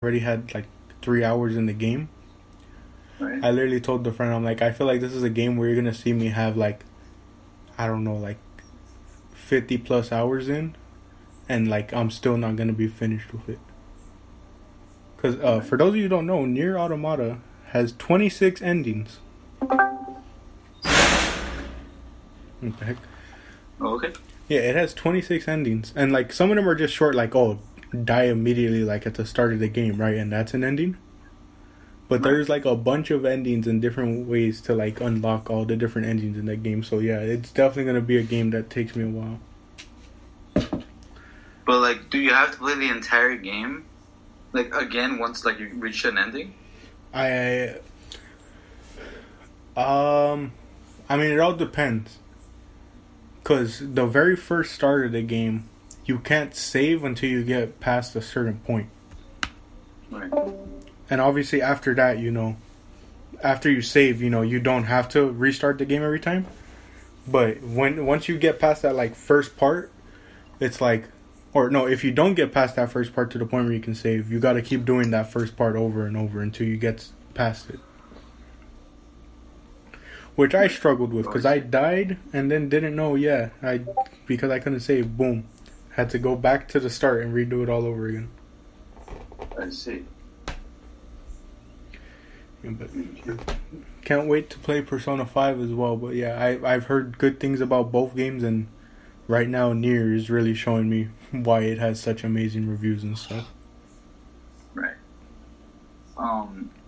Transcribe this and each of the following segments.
already had like 3 hours in the game. Right. I literally told the friend, I'm like, I feel like this is a game where you're gonna see me have like, I don't know, like 50 plus hours in, and like I'm still not gonna be finished with it. Cause Right. for those of you who don't know, Nier Automata has 26 endings. What the heck? Oh, okay. Yeah, it has 26 endings, and like some of them are just short, like die immediately, like at the start of the game, right? And that's an ending. But Right. there's like a bunch of endings and different ways to like unlock all the different endings in that game. So yeah, it's definitely gonna be a game that takes me a while. But like, do you have to play the entire game, like again once like you reach an ending? I I mean, it all depends. Cause the very first start of the game, you can't save until you get past a certain point. Right. And obviously after that, after you save, you don't have to restart the game every time. But once you get past that like first part, it's like, or no, if you don't get past that first part to the point where you can save, you got to keep doing that first part over and over until you get past it. Which I struggled with because I died and then didn't know. Because I couldn't save. Boom, had to go back to the start and redo it all over again. I see. Yeah, but can't wait to play Persona 5 as well. But yeah, I've heard good things about both games, and right now Nier is really showing me why it has such amazing reviews and stuff. Right.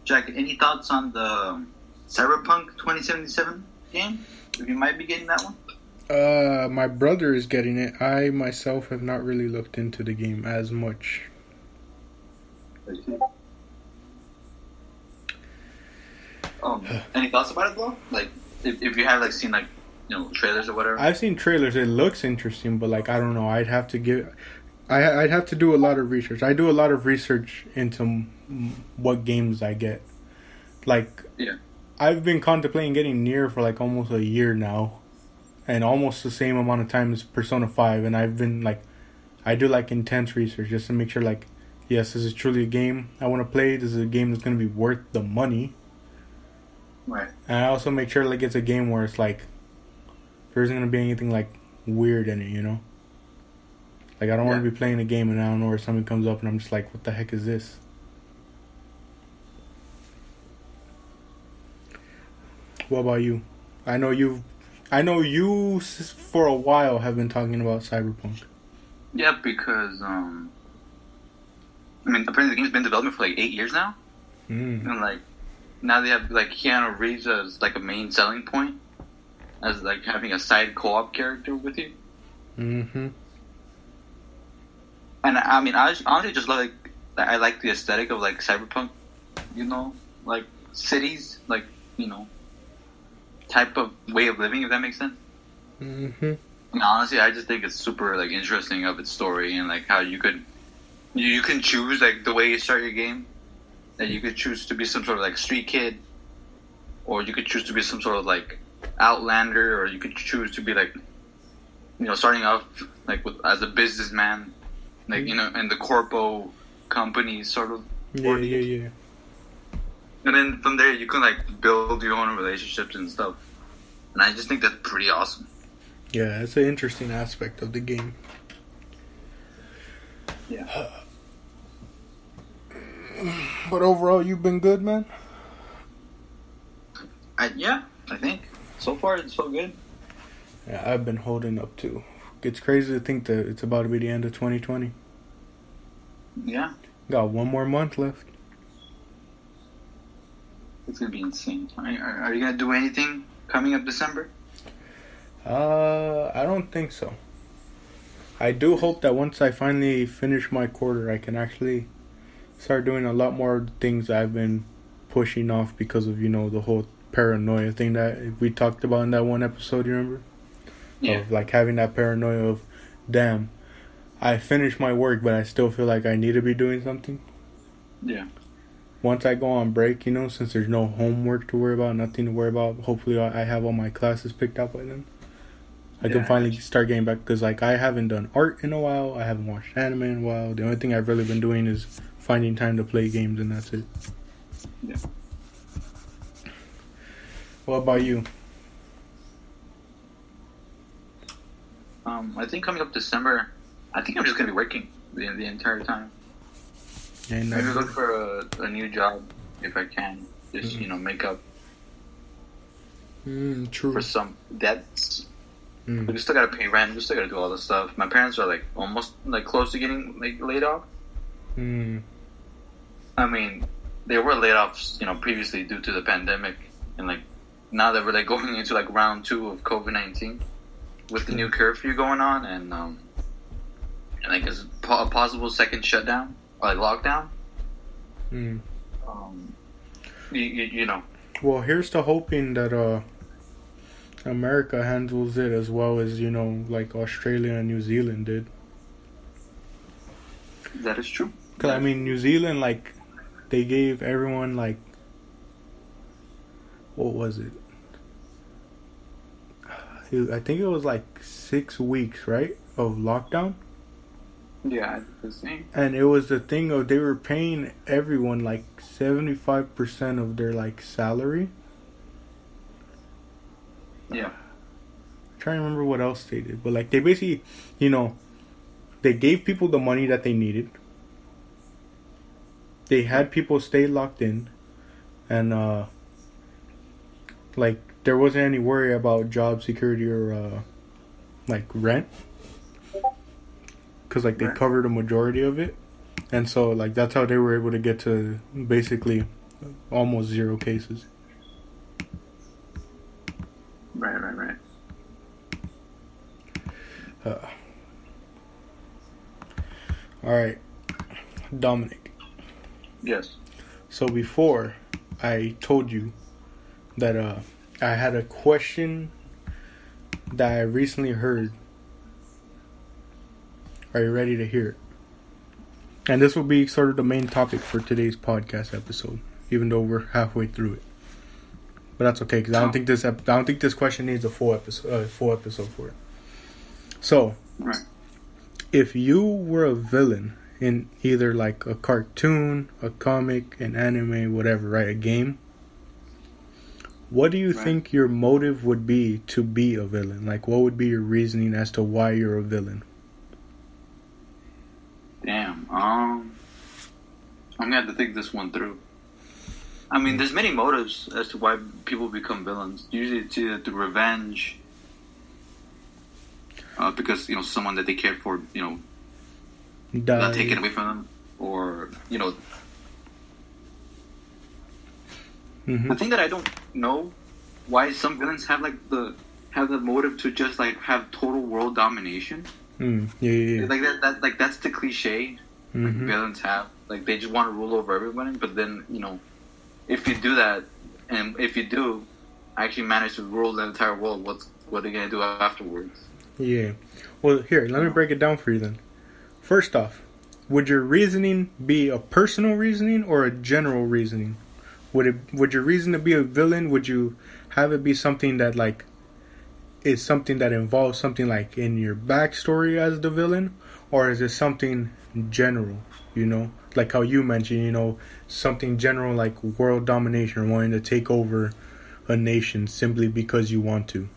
Jack, any thoughts on the Cyberpunk 2077 game? If you might be getting that one? My brother is getting it. I myself have not really looked into the game as much. I see. Any thoughts about it though? Like, if you have like seen like trailers or whatever. I've seen trailers. It looks interesting, but like I don't know. I'd have to do a lot of research. I do a lot of research into what games I get. Like, Yeah. I've been contemplating getting Nier for like almost a year now, and almost the same amount of time as Persona 5. And I've been like, I do like intense research just to make sure like, yes, this is truly a game I want to play. This is a game that's gonna be worth the money. Right. And I also make sure like it's a game where it's like there isn't gonna be anything like weird in it, Like I don't want to be playing a game and I don't know where something comes up and I'm just like, what the heck is this? What about you? I know you for a while have been talking about Cyberpunk. Yeah, because I mean, apparently the game's been in development for like 8 years now, and like now they have like Keanu Reeves as like a main selling point, as like having a side co-op character with you. Mm-hmm. And I mean, I honestly just like I like the aesthetic of like cyberpunk, like cities, like type of way of living, if that makes sense. Mm-hmm. And honestly, I just think it's super like interesting of its story and like how you can choose like the way you start your game. That you could choose to be some sort of like street kid, or you could choose to be some sort of like outlander, or you could choose to be like starting off like as a businessman, like in the corpo company sort of. Yeah. And then from there you can like build your own relationships and stuff, and I just think that's pretty awesome. Yeah, it's an interesting aspect of the game. Yeah. But overall, you've been good, man? I think so far it's so good. Yeah, I've been holding up too. It's crazy to think that it's about to be the end of 2020. Yeah. Got one more month left. It's gonna be insane. Are you gonna do anything coming up December? I don't think so. I do hope that once I finally finish my quarter, I can actually start doing a lot more things I've been pushing off because of, the whole paranoia thing that we talked about in that one episode, you remember? Yeah. Of like having that paranoia of, damn, I finished my work, but I still feel like I need to be doing something. Yeah. Once I go on break, since there's no homework to worry about, nothing to worry about, hopefully I have all my classes picked up by then. I can finally start getting back, because like I haven't done art in a while, I haven't watched anime in a while. The only thing I've really been doing is finding time to play games, and that's it. Yeah. What about you? I think coming up December, I think I'm just gonna be working the entire time. And Maybe look for a new job if I can. Just make up true. for some debts. But we still gotta pay rent. We still gotta do all this stuff. My parents are like almost like close to getting like laid off. I mean, they were laid off, previously due to the pandemic, and like now that we're like going into like round 2 of COVID-19 with the new curfew going on, and like a possible second shutdown or like lockdown. You know. Well, here's to hoping that America handles it as well as like Australia and New Zealand did. That is true. Because I mean, New Zealand, like, they gave everyone like, what was it? I think it was like 6 weeks, right, of lockdown. Yeah, the same. And it was the thing of they were paying everyone like 75% of their like salary. Yeah. I'm trying to remember what else they did, but like they basically, they gave people the money that they needed. They had people stay locked in, and like there wasn't any worry about job security or like rent, because like they covered a majority of it, and so like that's how they were able to get to basically almost 0 cases. Right. All right, Dominic. Yes. So before I told you that I had a question that I recently heard. Are you ready to hear it? And this will be sort of the main topic for today's podcast episode, even though we're halfway through it. But that's okay, because I don't think this question needs a full episode for it. So, if you were a villain in either like a cartoon, a comic, an anime, whatever, right, a game, what do you think your motive would be to be a villain? Like, what would be your reasoning as to why you're a villain? Damn. I'm gonna have to think this one through. I mean, there's many motives as to why people become villains. Usually it's either through revenge, because someone that they cared for, got taken away from them, or The thing that I don't know why some villains have the motive to just like have total world domination. Yeah. Like that's the cliche villains have. Like they just want to rule over everyone, but then if you do that, and if you do actually manage to rule the entire world, what are they gonna do afterwards? Yeah. Well, here, let me break it down for you then. First off, would your reasoning be a personal reasoning or a general reasoning? Would your reason to be a villain, would you have it be something that like is something that involves something like in your backstory as the villain, or is it something general, like how you mentioned, something general like world domination or wanting to take over a nation simply because you want to?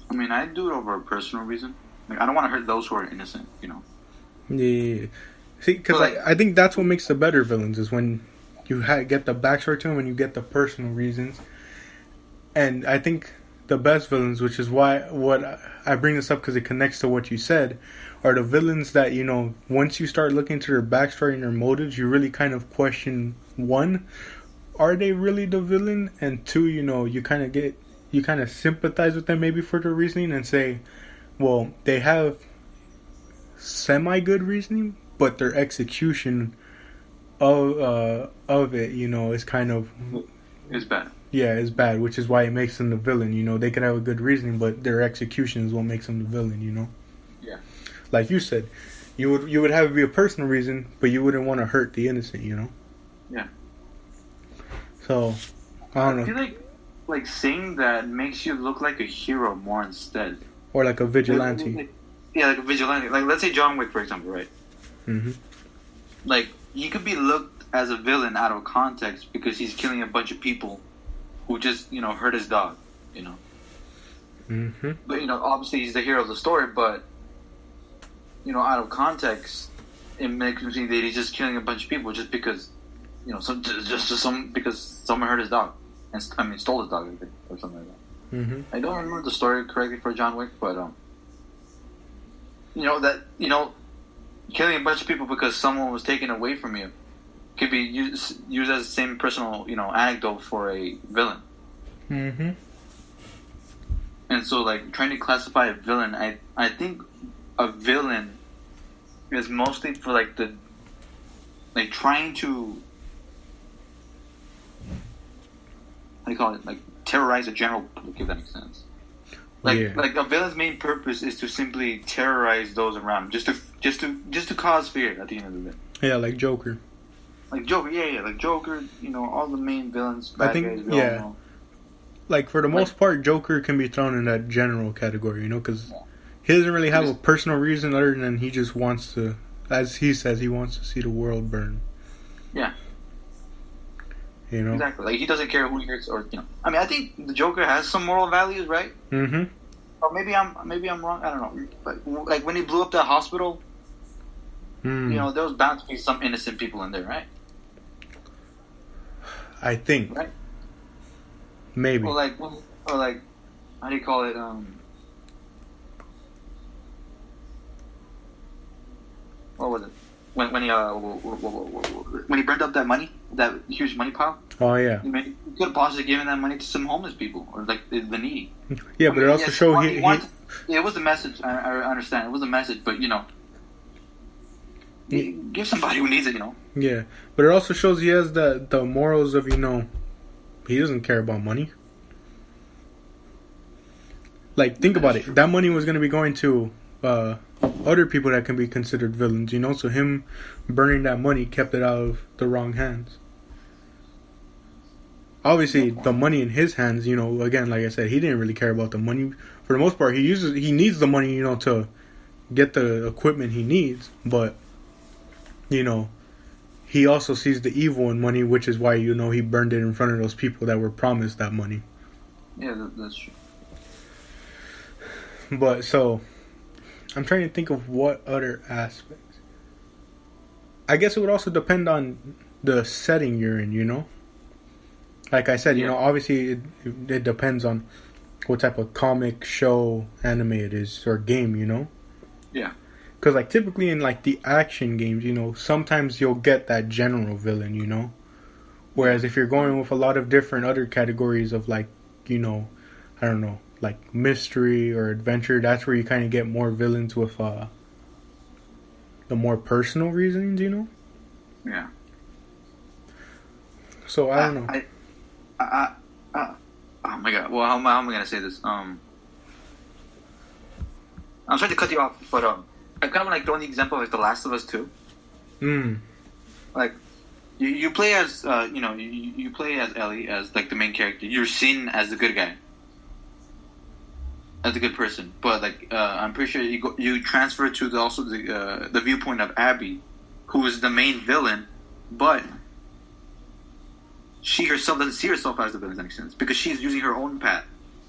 I mean, I do it over a personal reason. Like, I don't want to hurt those who are innocent, Yeah. See, because I think that's what makes the better villains is when you get the backstory to them and you get the personal reasons. And I think the best villains, which is what I bring this up because it connects to what you said, are the villains that, once you start looking to their backstory and their motives, you really kind of question, one, are they really the villain? And two, you kind of sympathize with them maybe for their reasoning and say, well, they have semi-good reasoning, but their execution of it, is kind of... It's bad. Yeah, it's bad, which is why it makes them the villain, They could have a good reasoning, but their execution is what makes them the villain, Yeah. Like you said, you would have it be a personal reason, but you wouldn't want to hurt the innocent, Yeah. So, I don't know. I feel like saying that makes you look like a hero more instead. Or like a vigilante. Yeah, like a vigilante. Like, let's say John Wick, for example, right? like he could be looked as a villain out of context because he's killing a bunch of people who just hurt his dog, you know. Mm-hmm. But obviously he's the hero of the story, but out of context, it makes me think that he's just killing a bunch of people just because because someone hurt his dog and stole his dog, I think, or something like that. Mm-hmm. I don't remember the story correctly for John Wick, but killing a bunch of people because someone was taken away from you could be used as the same personal anecdote for a villain. Mm-hmm. And so, like, trying to classify a villain, I think a villain is mostly for trying to, how do you call it, like terrorize a general public, if that makes sense. Like a villain's main purpose is to simply terrorize those around, just to cause fear at the end of the day. Yeah, like Joker. Like Joker, like Joker. All the main villains, bad guys. We all know. Like for the most part, Joker can be thrown in that general category, because he doesn't really have a personal reason other than he just wants to, as he says, he wants to see the world burn. Yeah. Exactly. Like he doesn't care who he hurts, or I think the Joker has some moral values, right? Mm-hmm. Or maybe I'm wrong. I don't know. But like when he blew up that hospital, there was bound to be some innocent people in there, right? I think. Right. Maybe. Or like, how do you call it? What was it? When he burned up that money, that huge money pile. Oh yeah. He could have possibly given that money to some homeless people or like the needy. Yeah, but it also showed it was a message. I understand. It was a message, but give somebody who needs it. Yeah, but it also shows he has the morals of he doesn't care about money. Like think about it. That money was going to be going to other people that can be considered villains, so him burning that money kept it out of the wrong hands. Obviously, the money in his hands, again, like I said, he didn't really care about the money. For the most part, he needs the money, to get the equipment he needs, but, he also sees the evil in money, which is why, he burned it in front of those people that were promised that money. Yeah, that's true. But, so, I'm trying to think of what other aspects. I guess it would also depend on the setting you're in, Like I said, obviously it depends on what type of comic, show, anime it is, or game, Yeah. Because, like, typically in, like, the action games, sometimes you'll get that general villain, Whereas if you're going with a lot of different other categories of, like, I don't know, like mystery or adventure, that's where you kind of get more villains with the more personal reasons, Yeah. So I don't know. Oh my god. Well, how am I gonna say this? I'm sorry to cut you off, but I kind of like throwing the example of like The Last of Us 2. Like you play as you play as Ellie, as like the main character. You're seen as the good guy, as a good person, but like I'm pretty sure you transfer to the viewpoint of Abby, who is the main villain, but she herself doesn't see herself as the villain, in that sense, because she's using her own path.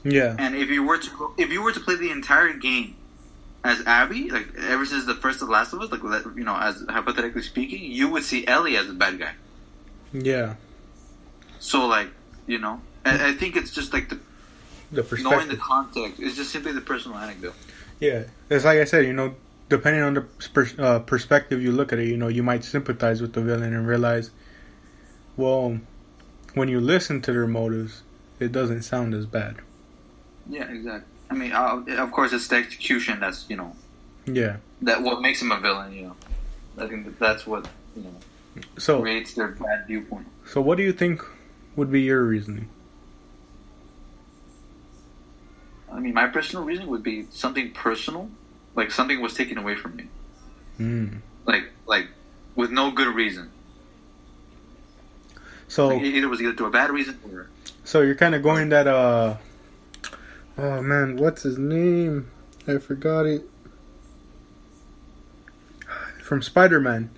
Yeah. And if you were to play the entire game as Abby, like ever since the first of The Last of Us, like as hypothetically speaking, you would see Ellie as the bad guy. Yeah. So like I think it's just like the perspective, knowing the context. It's just simply the personal anecdote. Yeah, it's like I said, depending on the perspective you look at it, you might sympathize with the villain and realize, well, when you listen to their motives, it doesn't sound as bad. Yeah, exactly. I mean, of course, it's the execution that's yeah, that what makes him a villain. I think that's what creates their bad viewpoint. So, what do you think would be your reasoning? I mean, my personal reason would be something personal, like something was taken away from me, like with no good reason. So like either was through a bad reason or. So you're kind of going that oh man, what's his name? I forgot it. From Spider-Man.